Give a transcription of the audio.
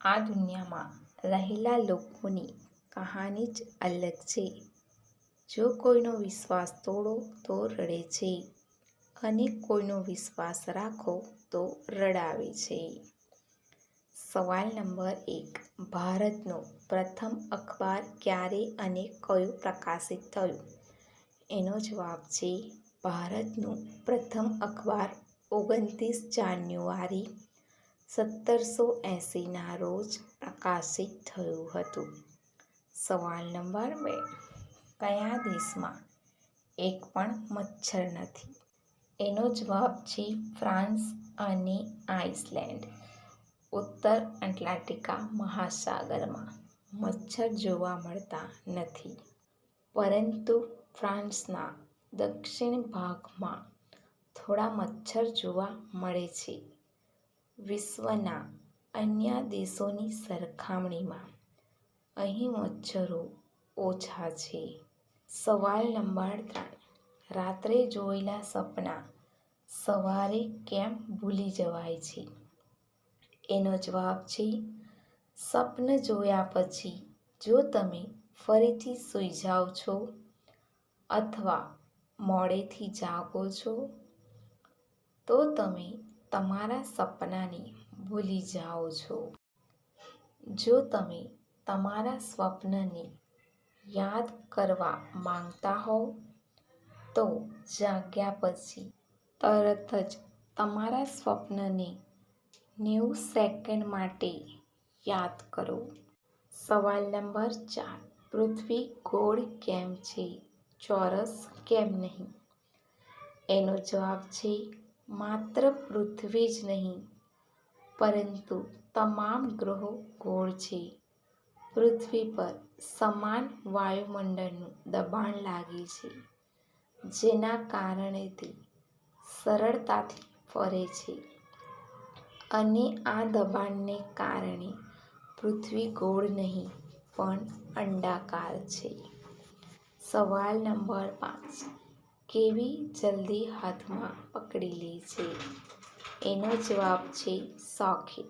આ દુનિયામાં રહેલા લોકોની કહાની જ અલગ છે. જો કોઈનો વિશ્વાસ તોડો તો રડે છે અને કોઈનો વિશ્વાસ રાખો તો રડાવે છે. સવાલ નંબર 1. ભારતનું પ્રથમ અખબાર ક્યારે અને કયું પ્રકાશિત થયું? એનો જવાબ છે ભારતનું પ્રથમ અખબાર 29 જાન્યુઆરી 1780ના રોજ પ્રકાશિત થયું હતું. સવાલ નંબર 2. કયા દેશમાં એક પણ મચ્છર નથી? એનો જવાબ છે ફ્રાન્સ અને આઇસલેન્ડ. ઉત્તર એટલાન્ટિકા મહાસાગરમાં મચ્છર જોવા મળતા નથી, પરંતુ ફ્રાન્સના દક્ષિણ ભાગમાં થોડા મચ્છર જોવા મળે છે. વિશ્વના અન્ય દેશોની સરખામણીમાં અહીં મચ્છરો ઓછા છે. સવાલ નંબર 3. રાત્રે જોયેલા સપના સવારે કેમ ભૂલી જવાય છે? એનો જવાબ છે સ્વપ્ન જોયા પછી જો તમે ફરીથી સૂઈ જાઓ છો અથવા મોડેથી જાગો છો તો તમે તમારા સપનાને ભૂલી જાઓ છો. જો તમે તમારા સ્વપ્નને યાદ કરવા માંગતા હો તો જાગ્યા પછી તરત જ તમારા સ્વપ્નને 90 સેકન્ડ માટે યાદ કરો. સવાલ નંબર 4. પૃથ્વી ગોળ કેમ છે, ચોરસ કેમ નહીં? એનો જવાબ છે માત્ર પૃથ્વી જ નહીં, પરંતુ તમામ ગ્રહો ગોળ છે. પૃથ્વી પર સમાન વાયુમંડળનું દબાણ લાગે છે, જેના કારણે તે સરળતાથી ફરે છે અને આ દબાણને કારણે પૃથ્વી ગોળ નહીં પણ અંડાકાર છે. સવાલ નંબર 5. કેવી જલ્દી હાથમાં પકડી લે છે? એનો જવાબ છે શોખથી.